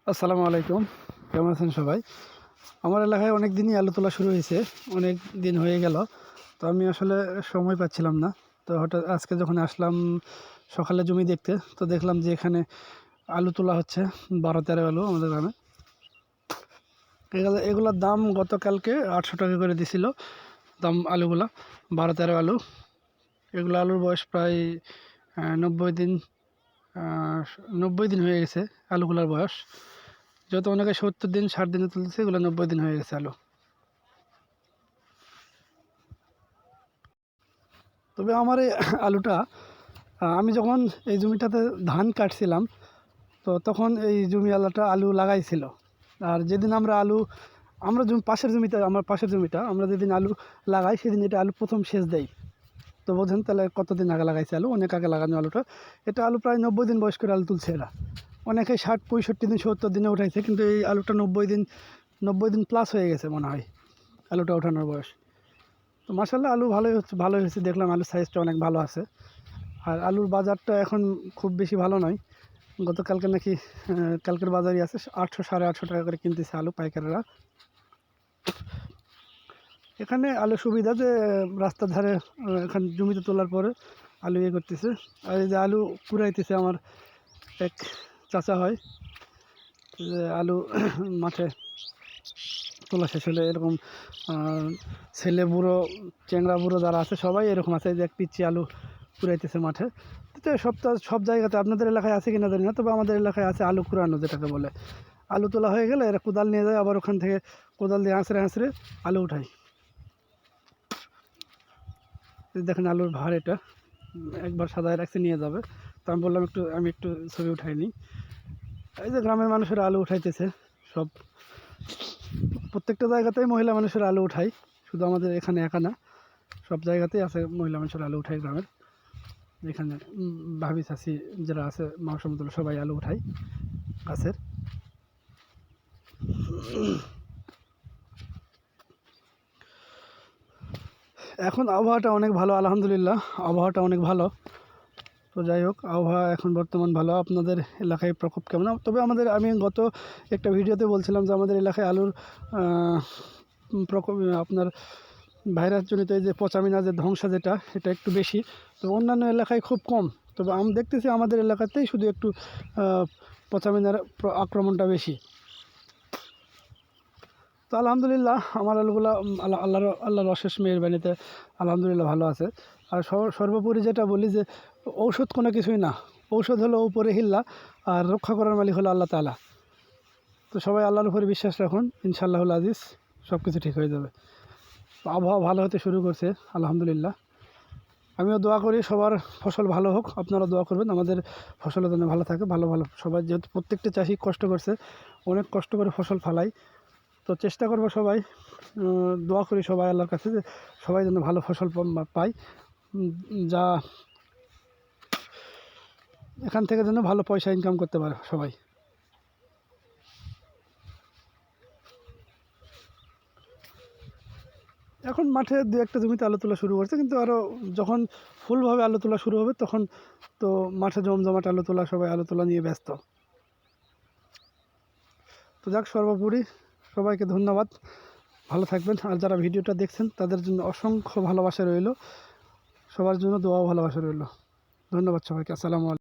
আসসালামু আলাইকুম। কেমন আছেন সবাই? আমার এলাকায় অনেক দিনই আলু তোলা শুরু হয়েছে। অনেক দিন হয়ে গেল। তো আমি আসলে সময় পাচ্ছিলাম না। তো হঠাৎ আজকে যখন আসলাম সকালে জমি দেখতে, তো দেখলাম যে এখানে আলু তোলা হচ্ছে ১২-১৩ আলু আমাদের গ্রামে। এগুলোর দাম গতকালকে ৮০০ টাকা করে দিছিল দাম আলুগুলা, ১২-১৩ আলু। এগুলো আলুর বয়স প্রায় ৯০ দিন, ৯০ দিন হয়ে গেছে আলুগুলার বয়স। যত অনেকে ৭০ দিন ৬০ দিনে তুলতেছে, এগুলো ৯০ দিন হয়ে গেছে আলু। তবে আমার এই আলুটা আমি যখন এই জমিটাতে ধান কাটছিলাম, তো তখন এই জমিওয়ালাটা আলু লাগাইছিল। আর যেদিন আমরা পাশের জমিতে, আমার পাশের জমিটা আমরা যেদিন আলু লাগাই সেদিন এটা আলু প্রথম সেচ দেয়। তো বোঝেন তাহলে কতদিন আগে লাগাইছে আলু, অনেক আগে লাগানো আলুটা। এটা আলু প্রায় ৯০ দিন বয়স করে আলু তুলছে এরা। অনেকে ৬০, ৬৫ দিন, ৭০ দিনে উঠাইছে, কিন্তু এই আলুটা ৯০ দিন প্লাস হয়ে গেছে মনে হয় আলুটা ওঠানোর বয়স। তো মাশাআল্লাহ আলু ভালোই হয়েছে দেখলাম, আলুর সাইজটা অনেক ভালো আছে। আর আলুর বাজারটা এখন খুব বেশি ভালো নয়। গতকালকে নাকি কালকের বাজারই আছে ৮০০, ৮৫০ টাকা করে কিনতেছে আলু পাইকাররা। এখানে আলু সুবিধা যে রাস্তার ধারে এখানে জমিতে তোলার পরে আলু করতেছে। আর এই যে আলু কুড়াইতেছে আমার এক চাচা হয়, যে আলু মাঠে তোলা শেষ হলে এরকম ছেলে বুড়ো, চ্যাংড়া বুড়ো যারা আছে সবাই এরকম আছে, যে এক পিচ্ছি আলু কুড়াইতেছে মাঠে। তো সব জায়গাতে, আপনাদের এলাকায় আছে কিনা জানি না, তবে আমাদের এলাকায় আছে আলু কুড়ানো, যেটাকে বলে। আলু তোলা হয়ে গেলে এরা কোদাল নিয়ে যায়, আবার ওখান থেকে কোদাল দিয়ে আঁচড়ে আঁচড়ে আলু উঠায়। দেখেন আলুর ভার, এটা একবার সাদায় রাখছে নিয়ে যাবে। তো আমি বললাম আমি একটু ছবি উঠাই নিই। এই যে গ্রামের মানুষেরা আলু উঠাইতেছে সব, প্রত্যেকটা জায়গাতেই মহিলা মানুষের আলু উঠায়, শুধু আমাদের এখানে একা না, সব জায়গাতেই আছে মহিলা মানুষের আলু উঠায় গ্রামের। এখানে ভাবি চাষি যারা আছে, মা সমতুল সবাই আলু উঠায় গাছের। এখন আবহাওয়াটা অনেক ভালো, আলহামদুলিল্লাহ আবহাওয়াটা অনেক ভালো। তো যাই হোক, আবহাওয়া এখন বর্তমান ভালো। আপনাদের এলাকায় প্রকোপ কেমন? তবে আমি গত একটা ভিডিওতে বলছিলাম যে আমাদের এলাকায় আলুর প্রকোপ, আপনার ভাইরাসজনিত এই যে পচামিনা, যে ধ্বংসা যেটা, এটা একটু বেশি। তো অন্যান্য এলাকায় খুব কম। তবে আমি দেখতেছি আমাদের এলাকাতেই শুধু একটু পচামিনার আক্রমণটা বেশি। তো আলহামদুলিল্লাহ আমার আলুগুলা আল্লাহর অশেষ মেহেরবানিতে আলহামদুলিল্লাহ ভালো আছে। আর সর্বোপরি যেটা বলি যে ঔষধ কোনো কিছুই না, ঔষধ হলো উপরে হিল্লা, আর রক্ষা করার মালিক হলো আল্লাহ তাআলা। তো সবাই আল্লাহর উপরে বিশ্বাস রাখুন, ইনশাআল্লাহুল আজিজ সব কিছু ঠিক হয়ে যাবে। তো আবহাওয়া ভালো হতে শুরু করছে আলহামদুলিল্লাহ। আমিও দোয়া করি সবার ফসল ভালো হোক, আপনারা দোয়া করবেন আমাদের ফসলের জন্য ভালো থাকে, ভালো সবাই, যেহেতু প্রত্যেকটা চাষি কষ্ট করছে, অনেক কষ্ট করে ফসল ফলায়। তো চেষ্টা করবো সবাই, দোয়া করি সবাই আল্লাহর কাছে যে সবাই যেন ভালো ফসল পায়, যা এখান থেকে যেন ভালো পয়সা ইনকাম করতে পারে সবাই। এখন মাঠে দু একটা জমিতে আলু তোলা শুরু করছে, কিন্তু আরও যখন ফুলভাবে আলু তোলা শুরু হবে তখন তো মাঠে জমজমাট আলু তোলা, সবাই আলু তোলা নিয়ে ব্যস্ত। তো যাক, সর্বোপরি সবাইকে ধন্যবাদ, ভালো থাকবেন। আর যারা ভিডিওটা দেখছেন তাদের জন্য অসংখ্য ভালোবাসা রইল, সবার জন্য দোয়া ও ভালোবাসা রইল। ধন্যবাদ সবাইকে। আসসালামু আলাইকুম।